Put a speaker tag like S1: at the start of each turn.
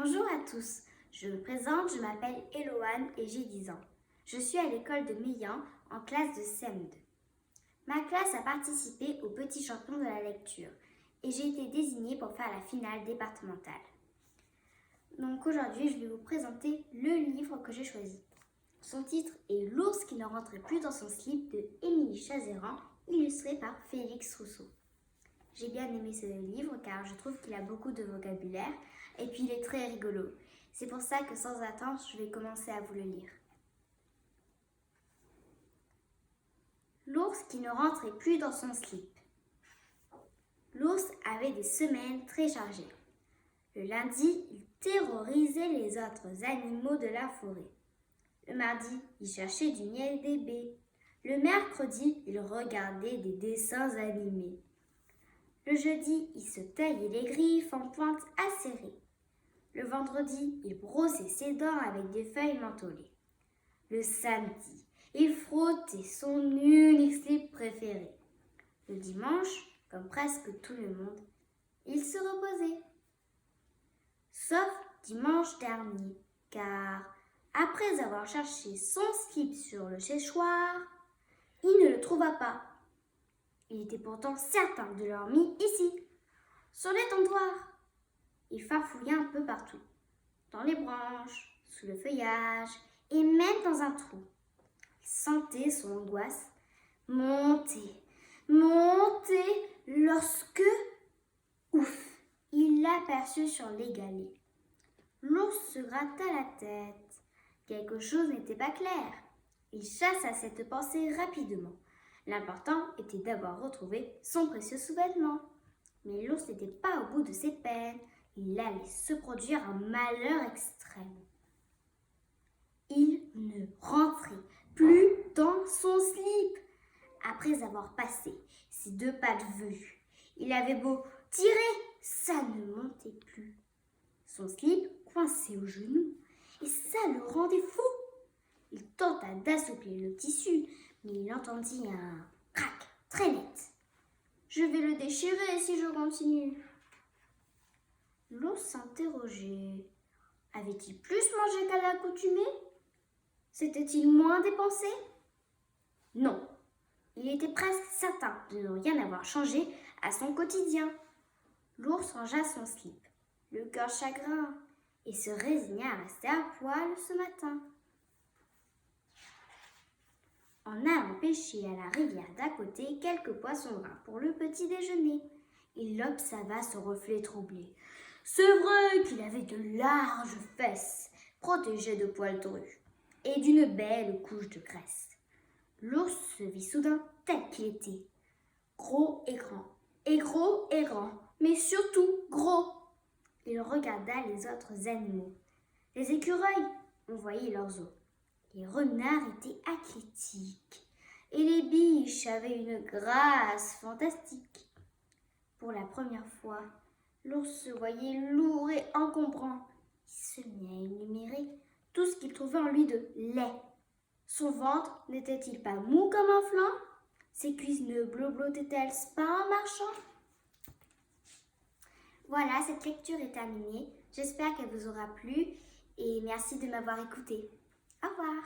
S1: Bonjour à tous, je me présente, je m'appelle Eloane et j'ai 10 ans. Je suis à l'école de Meillan en classe de CM2. Ma classe a participé au Petit Champion de la lecture et j'ai été désignée pour faire la finale départementale. Donc aujourd'hui, je vais vous présenter le livre que j'ai choisi. Son titre est L'ours qui ne rentrait plus dans son slip de Émilie Chazéran, illustré par Félix Rousseau. J'ai bien aimé ce livre car je trouve qu'il a beaucoup de vocabulaire et puis il est très rigolo. C'est pour ça que sans attendre, je vais commencer à vous le lire. L'ours qui ne rentrait plus dans son slip. L'ours avait des semaines très chargées. Le lundi, il terrorisait les autres animaux de la forêt. Le mardi, il cherchait du miel des baies. Le mercredi, il regardait des dessins animés. Le jeudi, il se taillait les griffes en pointe acérée. Le vendredi, il brossait ses dents avec des feuilles mentholées. Le samedi, il frottait son unique slip préféré. Le dimanche, comme presque tout le monde, il se reposait. Sauf dimanche dernier, car après avoir cherché son slip sur le séchoir, il ne le trouva pas. Il était pourtant certain de l'avoir mis ici, sur l'étendoir. Il farfouilla un peu partout, dans les branches, sous le feuillage et même dans un trou. Il sentait son angoisse monter, monter, lorsque, ouf, il l'aperçut sur les galets. L'ours se gratta la tête. Quelque chose n'était pas clair. Il chassa cette pensée rapidement. L'important était d'avoir retrouvé son précieux sous-vêtement. Mais l'ours n'était pas au bout de ses peines. Il allait se produire un malheur extrême. Il ne rentrait plus dans son slip. Après avoir passé ses 2 pattes velues, il avait beau tirer, ça ne montait plus. Son slip coinçait au genou et ça le rendait fou. Il tenta d'assouplir le tissu, mais il entendit un crac très net. Je vais le déchirer si je continue. L'ours s'interrogeait. Avait-il plus mangé qu'à l'accoutumée? S'était-il moins dépensé? Non, il était presque certain de ne rien avoir changé à son quotidien. L'ours rangea son slip, le cœur chagrin, et se résigna à rester à poil ce matin. En allant pêcher à la rivière d'à côté quelques poissons bruns pour le petit déjeuner, il observa son reflet troublé. C'est vrai qu'il avait de larges fesses, protégées de poils drus, et d'une belle couche de graisse. L'ours se vit soudain tel qu'il était, gros et grand, et gros et grand, mais surtout gros. Il regarda les autres animaux. Les écureuils, on voyait leurs os. Les renards étaient athlétiques, et les biches avaient une grâce fantastique. Pour la première fois, l'ours se voyait lourd et encombrant. Il se mit à énumérer tout ce qu'il trouvait en lui de laid. Son ventre n'était-il pas mou comme un flanc? Ses cuisses ne bleu-blottaient-elles pas en marchant? Voilà, cette lecture est terminée. J'espère qu'elle vous aura plu et merci de m'avoir écouté. Au revoir.